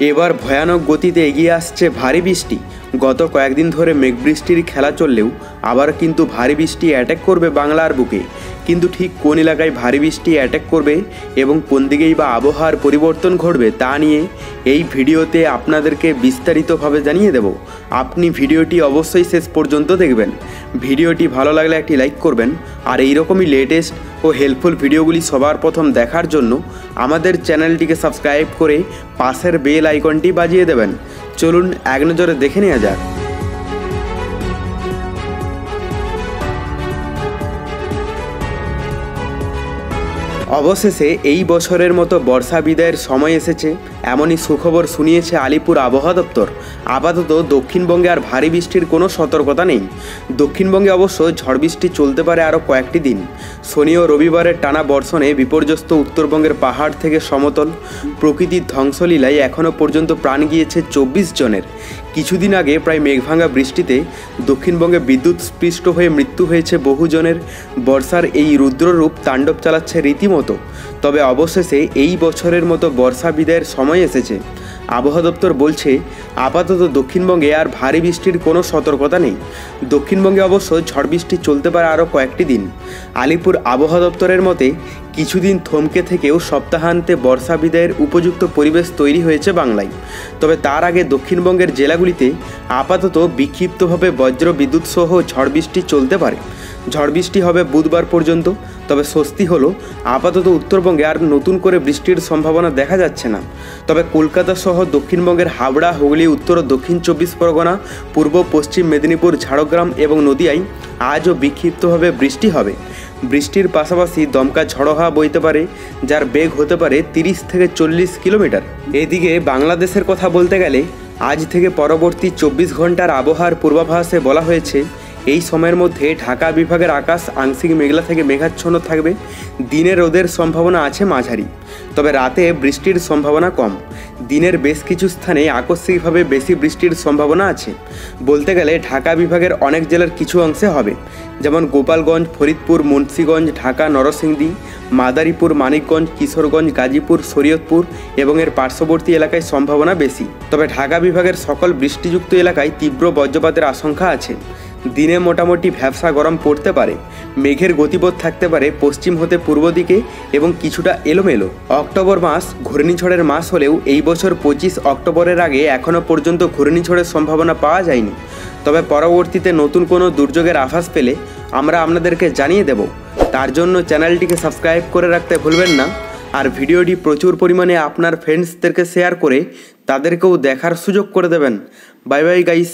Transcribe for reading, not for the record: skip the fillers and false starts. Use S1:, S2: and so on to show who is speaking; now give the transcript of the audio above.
S1: এবার ভয়ানক গতিতে এগিয়ে আসছে ভারী বৃষ্টি। গত কয়েকদিন ধরে মেঘবৃষ্টির খেলা চললেও আবার কিন্তু ভারী বৃষ্টি অ্যাটাক করবে বাংলার বুকে। কিন্তু ঠিক কোন এলাকায় ভারী বৃষ্টি অ্যাটাক করবে এবং কোন দিকেই বা আবহাওয়ার পরিবর্তন ঘটবে তা নিয়ে এই ভিডিওতে আপনাদেরকে বিস্তারিতভাবে জানিয়ে দেব। আপনি ভিডিওটি অবশ্যই শেষ পর্যন্ত দেখবেন। ভিডিওটি ভালো লাগলে একটি লাইক করবেন, আর এইরকমই লেটেস্ট ও হেল্পফুল ভিডিওগুলি সবার প্রথম দেখার জন্য আমাদের চ্যানেলটিকে সাবস্ক্রাইব করে পাশের বেল আইকনটি বাজিয়ে দেবেন। চলুন এক নজরে দেখে নেওয়া যাক। অবশেষে এই বছরের মতো বর্ষা বিদায়ের সময় এসেছে, এমনই সুখবর শুনিয়েছে আলিপুর আবহাওয়া দপ্তর। আপাতত দক্ষিণবঙ্গে আর ভারী বৃষ্টির কোনো সতর্কতা নেই। দক্ষিণবঙ্গে অবশ্য ঝড় বৃষ্টি চলতে পারে আরও কয়েকটি দিন। শনি ও রবিবারের টানা বর্ষণে বিপর্যস্ত উত্তরবঙ্গের পাহাড় থেকে সমতল প্রকৃতির ধ্বংসলীলায় এখনও পর্যন্ত প্রাণ গিয়েছে 24 জনের। কিছুদিন আগে প্রায় মেঘভাঙা বৃষ্টিতে দক্ষিণবঙ্গে বিদ্যুৎ স্পৃষ্ট হয়ে মৃত্যু হয়েছে বহুজনের। বর্ষার এই রুদ্ররূপ তাণ্ডব চালাচ্ছে রীতিমতো। তবে অবশেষে এই বছরের মতো বর্ষা বিদায়ের সময় এসেছে। আবহাওয়া দপ্তর বলছে, আপাতত দক্ষিণবঙ্গে আর ভারী বৃষ্টির কোনো সতর্কতা নেই। দক্ষিণবঙ্গে অবশ্য ঝড় বৃষ্টি চলতে পারে আরও কয়েকটি দিন। আলিপুর আবহাওয়া দপ্তরের মতে কিছুদিন থমকে থেকেও সপ্তাহান্তে বর্ষা বিদায়ের উপযুক্ত পরিবেশ তৈরি হয়েছে বাংলায়। তবে তার আগে দক্ষিণবঙ্গের জেলাগুলিতে আপাতত বিক্ষিপ্তভাবে বজ্র বিদ্যুৎ সহ ঝড় বৃষ্টি চলতে পারে। ঝড় বৃষ্টি হবে বুধবার পর্যন্ত। তবে স্বস্তি হলো, আপাতত উত্তরবঙ্গে আর নতুন করে বৃষ্টির সম্ভাবনা দেখা যাচ্ছে না। তবে কলকাতা সহ দক্ষিণবঙ্গের হাওড়া, হুগলি, উত্তর ও দক্ষিণ 24 পরগনা, পূর্ব পশ্চিম মেদিনীপুর, ঝাড়গ্রাম এবং নদিয়ায় আজও বিক্ষিপ্তভাবে বৃষ্টি হবে। বৃষ্টির পাশাপাশি দমকা ঝড়ো হাওয়া বইতে পারে, যার বেগ হতে পারে 30 থেকে 40 কিলোমিটার। এদিকে বাংলাদেশের কথা বলতে গেলে আজ থেকে পরবর্তী 24 ঘন্টার আবহাওয়ার পূর্বাভাসে বলা হয়েছে, এই সময়ের মধ্যে ঢাকা বিভাগের আকাশ আংশিক মেঘলা থেকে মেঘাচ্ছন্ন থাকবে। দিনে রোদের সম্ভাবনা আছে মাঝারি, তবে রাতে বৃষ্টির সম্ভাবনা কম। দিনের বেশ কিছু স্থানে আকস্মিকভাবে বেশি বৃষ্টির সম্ভাবনা আছে। বলতে গেলে ঢাকা বিভাগের অনেক জেলার কিছু অংশে হবে, যেমন গোপালগঞ্জ, ফরিদপুর, মুন্সিগঞ্জ, ঢাকা, নরসিংদী, মাদারীপুর, মানিকগঞ্জ, কিশোরগঞ্জ, গাজীপুর, শরীয়তপুর এবং এর পার্শ্ববর্তী এলাকায় সম্ভাবনা বেশি। তবে ঢাকা বিভাগের সকল বৃষ্টিযুক্ত এলাকায় তীব্র বজ্রপাতের আশঙ্কা আছে। দিনে মোটামুটি ভ্যাপসা গরম পড়তে পারে। মেঘের গতিপথ থাকতে পারে পশ্চিম হতে পূর্ব দিকে এবং কিছুটা এলোমেলো। অক্টোবর মাস ঘূর্ণিঝড়ের মাস হলেও এই বছর 25 অক্টোবরের আগে এখনও পর্যন্ত ঘূর্ণিঝড়ের সম্ভাবনা পাওয়া যায়নি। তবে পরবর্তীতে নতুন কোনো দুর্যোগের আভাস পেলে আমরা আপনাদেরকে জানিয়ে দেব। তার জন্য চ্যানেলটিকে সাবস্ক্রাইব করে রাখতে ভুলবেন না, আর ভিডিওটি প্রচুর পরিমাণে আপনার ফ্রেন্ডসদেরকে শেয়ার করে তাদেরকেও দেখার সুযোগ করে দেবেন। Bye bye guys.